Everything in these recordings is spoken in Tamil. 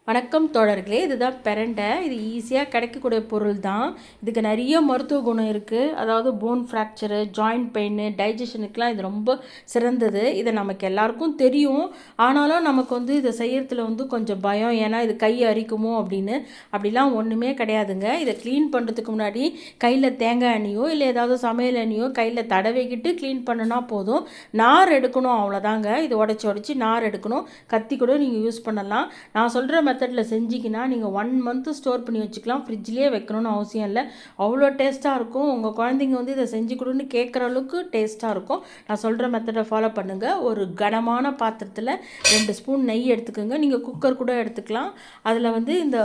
வணக்கம் தோழர்களே, இதுதான் பிரண்டை. இது ஈஸியாக கிடைக்கக்கூடிய பொருள் தான். இதுக்கு நிறைய மருத்துவ குணம் இருக்குது. அதாவது போன் ஃப்ராக்சரு, ஜாயிண்ட் பெயின், டைஜஷனுக்கெலாம் இது ரொம்ப சிறந்தது. இதை நமக்கு எல்லாருக்கும் தெரியும். ஆனாலும் நமக்கு இதை செய்யறதுல கொஞ்சம் பயம். ஏன்னா இது கை அரிக்குமோ அப்படின்னு. அப்படிலாம் ஒன்றுமே கிடையாதுங்க. இதை க்ளீன் பண்ணுறதுக்கு முன்னாடி கையில் தேங்காய் எண்ணெயோ இல்லை ஏதாவது சமையல் எண்ணெயோ கையில் தடவிக்கிட்டு க்ளீன் பண்ணுனா போதும். நார் எடுக்கணும், அவ்வளோதாங்க. இது உடச்சி நார் எடுக்கணும். கத்தி கூட நீங்கள் யூஸ் பண்ணலாம். நான் சொல்கிற மெத்தடில் செஞ்சிங்கன்னா நீங்கள் 1 மந்த்து ஸ்டோர் பண்ணி வச்சுக்கலாம். ஃப்ரிட்ஜ்லேயே வைக்கணும்னு அவசியம் இல்லை. அவ்வளோ டேஸ்ட்டாக இருக்கும். உங்கள் குழந்தைங்க இதை செஞ்சு கொடுன்னு கேட்குற அளவுக்கு டேஸ்ட்டாக இருக்கும். நான் சொல்கிற மெத்தடை ஃபாலோ பண்ணுங்கள். ஒரு கனமான பாத்திரத்தில் 2 ஸ்பூன் நெய் எடுத்துக்கோங்க. நீங்கள் குக்கர் கூட எடுத்துக்கலாம். அதில் இந்த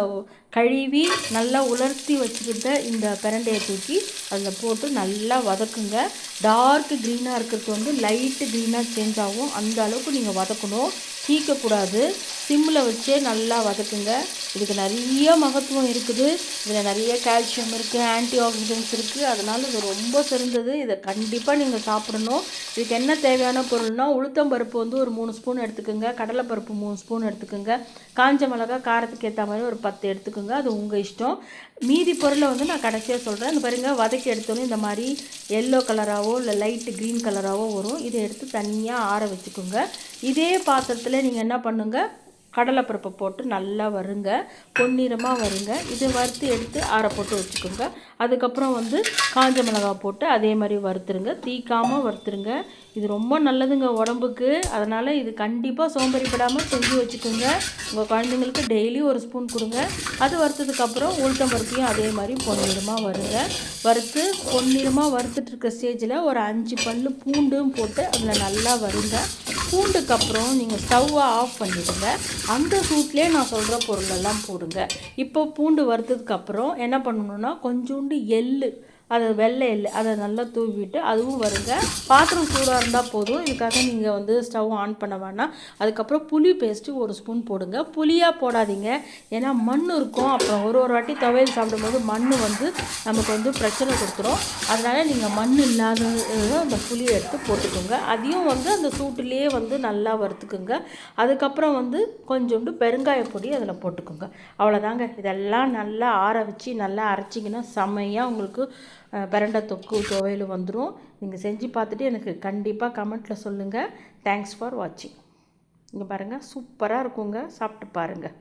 கழுவி நல்லா உலர்த்தி வச்சுக்கிட்ட இந்த பிரண்டையை தூக்கி அதில் போட்டு நல்லா வதக்குங்க. டார்க் க்ரீனாக இருக்கிறது லைட்டு க்ரீனாக சேஞ்ச் ஆகும். அந்த அளவுக்கு நீங்கள் வதக்கணும். தீக்கக்கூடாது. சிம்மில் வச்சே நல்லா வதக்குங்க. இதுக்கு நிறைய மகத்துவம் இருக்குது. இதில் நிறைய கால்சியம் இருக்குது, ஆன்டி ஆக்சிடென்ட்ஸ் இருக்குது. அதனால் இது ரொம்ப சிறந்தது. இதை கண்டிப்பாக நீங்கள் சாப்பிடணும். இதுக்கு என்ன தேவையான பொருள்னால், உளுத்தம்பருப்பு ஒரு 3 ஸ்பூன் எடுத்துக்கோங்க. கடலைப்பருப்பு 3 ஸ்பூன் எடுத்துக்கோங்க. காஞ்ச மிளகா காரத்துக்கு ஏற்ற மாதிரி ஒரு 10 எடுத்துக்கோங்க. அது உங்கள் இஷ்டம். மீதி பொருளை நான் கடைசியாக சொல்கிறேன். இந்த பாருங்கள், வதக்கி எடுத்தோன்னே இந்த மாதிரி எல்லோ கலராகவோ இல்லை லைட்டு க்ரீன் கலராகவோ வரும். இதை எடுத்து தனியாக ஆற வச்சுக்கோங்க. இதே பாத்திரத்தில் நீங்கள் என்ன பண்ணுங்கள், கடலைப்பருப்பை போட்டு நல்லா வருங்க, பொன்னிறமாக வருங்க. இதை வறுத்து எடுத்து ஆற போட்டு வச்சுக்கோங்க. அதுக்கப்புறம் காஞ்ச மிளகா போட்டு அதே மாதிரி வறுத்துருங்க. தீக்காமல் வறுத்துருங்க. இது ரொம்ப நல்லதுங்க உடம்புக்கு. அதனால் இது கண்டிப்பாக சோம்பேறிப்படாமல் செஞ்சு வச்சுக்கோங்க. உங்கள் குழந்தைங்களுக்கு டெய்லி 1 ஸ்பூன் கொடுங்க. அது வறுத்ததுக்கப்புறம் உளுத்தம்பருப்பையும் அதே மாதிரி பொன்னிறமாக வருங்க. வறுத்து பொன்னிறமாக வறுத்துட்டு இருக்க ஸ்டேஜில் ஒரு 5 பல் பூண்டும் போட்டு அதில் நல்லா வருங்க. பூண்டுக்கு அப்புறம் நீங்கள் ஸ்டவ்வை ஆஃப் பண்ணிவிடுங்க. அந்த சூட்லேயே நான் சொல்கிற பொருளெல்லாம் போடுங்க. இப்போ பூண்டு வறுத்ததுக்கப்புறம் என்ன பண்ணணுன்னா, கொஞ்சோண்டு எள்ளு, அது வெள்ளை எள்ளு, அதை நல்லா தூவிட்டு அதுவும் வருங்க. பாத்திரம் சூடாக இருந்தால் போதும். இதுக்காக நீங்கள் ஸ்டவ் ஆன் பண்ண வேணாம். அதுக்கப்புறம் புளி பேஸ்ட்டு 1 ஸ்பூன் போடுங்க. புளியாக போடாதீங்க, ஏன்னா மண் இருக்கும். அப்புறம் ஒரு வாட்டி துவையல் சாப்பிடும்போது மண் நமக்கு பிரச்சனை கொடுத்துரும். அதனால் நீங்கள் மண் இல்லாத அந்த புளியை எடுத்து போட்டுக்கோங்க. அதையும் அந்த சூட்டிலேயே நல்லா வறுத்துக்குங்க. அதுக்கப்புறம் கொஞ்சோண்டு பெருங்காய பொடி அதில் போட்டுக்கோங்க. அவ்வளோதாங்க. இதெல்லாம் நல்லா ஆற வச்சு நல்லா அரைச்சிங்கன்னா செம்மையாக உங்களுக்கு பிரண்டை தொக்கு துவையல் வந்துடும். நீங்கள் செஞ்சு பார்த்துட்டு எனக்கு கண்டிப்பாக கமெண்ட்டில் சொல்லுங்கள். தேங்க்ஸ் ஃபார் வாட்சிங். இங்கே பாருங்கள், சூப்பராக இருக்குங்க. சாப்பிட்டு பாருங்கள்.